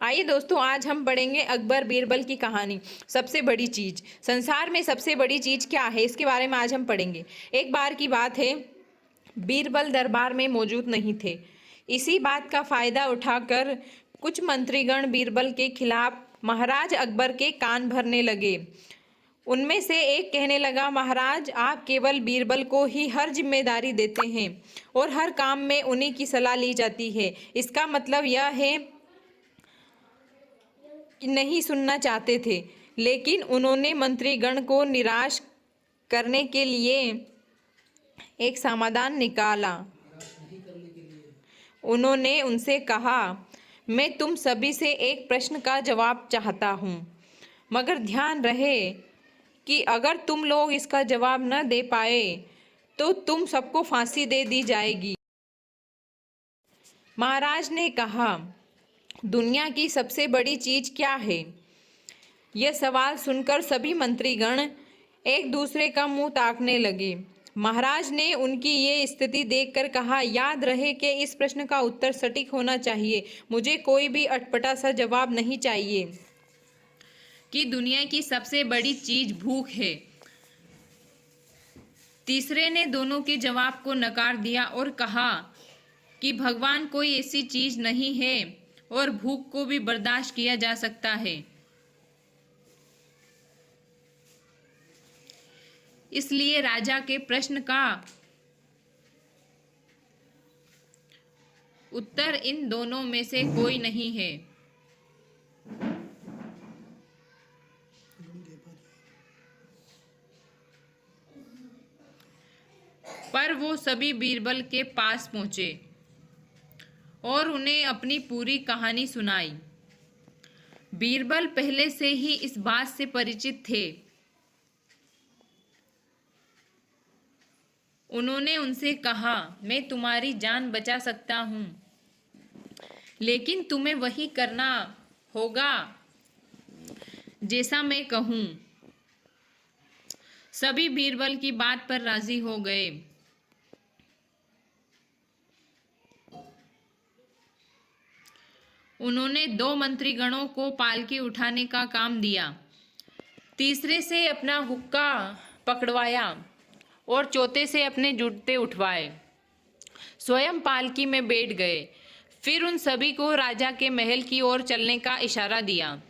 आइए दोस्तों, आज हम पढ़ेंगे अकबर बीरबल की कहानी। सबसे बड़ी चीज संसार में सबसे बड़ी चीज क्या है, इसके बारे में आज हम पढ़ेंगे। एक बार की बात है, बीरबल दरबार में मौजूद नहीं थे। इसी बात का फायदा उठाकर कुछ मंत्रीगण बीरबल के खिलाफ महाराज अकबर के कान भरने लगे। उनमें से एक कहने लगा, महाराज, आप केवल बीरबल को ही हर जिम्मेदारी देते हैं और हर काम में उन्हीं की सलाह ली जाती है। इसका मतलब यह है कि नहीं सुनना चाहते थे, लेकिन उन्होंने मंत्रीगण को निराश करने के लिए एक समाधान निकाला। उन्होंने उनसे कहा, मैं तुम सभी से एक प्रश्न का जवाब चाहता हूँ, मगर ध्यान रहे कि अगर तुम लोग इसका जवाब न दे पाए तो तुम सबको फांसी दे दी जाएगी। महाराज ने कहा, दुनिया की सबसे बड़ी चीज क्या है? यह सवाल सुनकर सभी मंत्रीगण एक दूसरे का मुंह ताकने लगे। महाराज ने उनकी ये स्थिति देखकर कहा, याद रहे कि इस प्रश्न का उत्तर सटीक होना चाहिए। मुझे कोई भी अटपटा सा जवाब नहीं चाहिए कि दुनिया की सबसे बड़ी चीज भूख है। तीसरे ने दोनों के जवाब को नकार दिया और कहा कि भगवान कोई ऐसी चीज नहीं है और भूख को भी बर्दाश्त किया जा सकता है। इसलिए राजा के प्रश्न का उत्तर इन दोनों में से कोई नहीं है। पर वो सभी बीरबल के पास पहुंचे और उन्हें अपनी पूरी कहानी सुनाई। बीरबल पहले से ही इस बात से परिचित थे। उन्होंने उनसे कहा, मैं तुम्हारी जान बचा सकता हूँ, लेकिन तुम्हें वही करना होगा जैसा मैं कहूँ। सभी बीरबल की बात पर राजी हो गए। उन्होंने 2 मंत्रीगणों को पालकी उठाने का काम दिया, तीसरे से अपना हुक्का पकड़वाया और चौथे से अपने जूते उठवाए। स्वयं पालकी में बैठ गए। फिर उन सभी को राजा के महल की ओर चलने का इशारा दिया।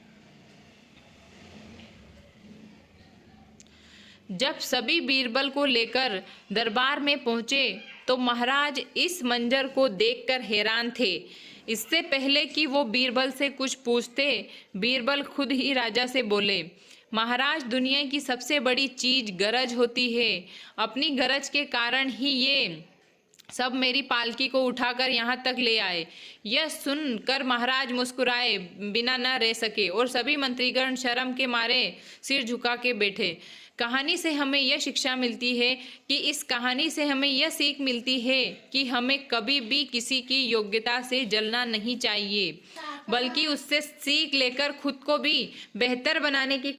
जब सभी बीरबल को लेकर दरबार में पहुंचे तो महाराज इस मंजर को देखकर हैरान थे। इससे पहले कि वो बीरबल से कुछ पूछते, बीरबल खुद ही राजा से बोले, महाराज, दुनिया की सबसे बड़ी चीज गरज होती है। अपनी गरज के कारण ही ये सब मेरी पालकी को उठाकर यहाँ तक ले आए। यह सुनकर महाराज मुस्कुराए बिना न रह सके और सभी मंत्रीगण शर्म के मारे सिर झुका के बैठे। कहानी से हमें यह शिक्षा मिलती है कि इस कहानी से हमें यह सीख मिलती है कि हमें कभी भी किसी की योग्यता से जलना नहीं चाहिए, बल्कि उससे सीख लेकर खुद को भी बेहतर बनाने की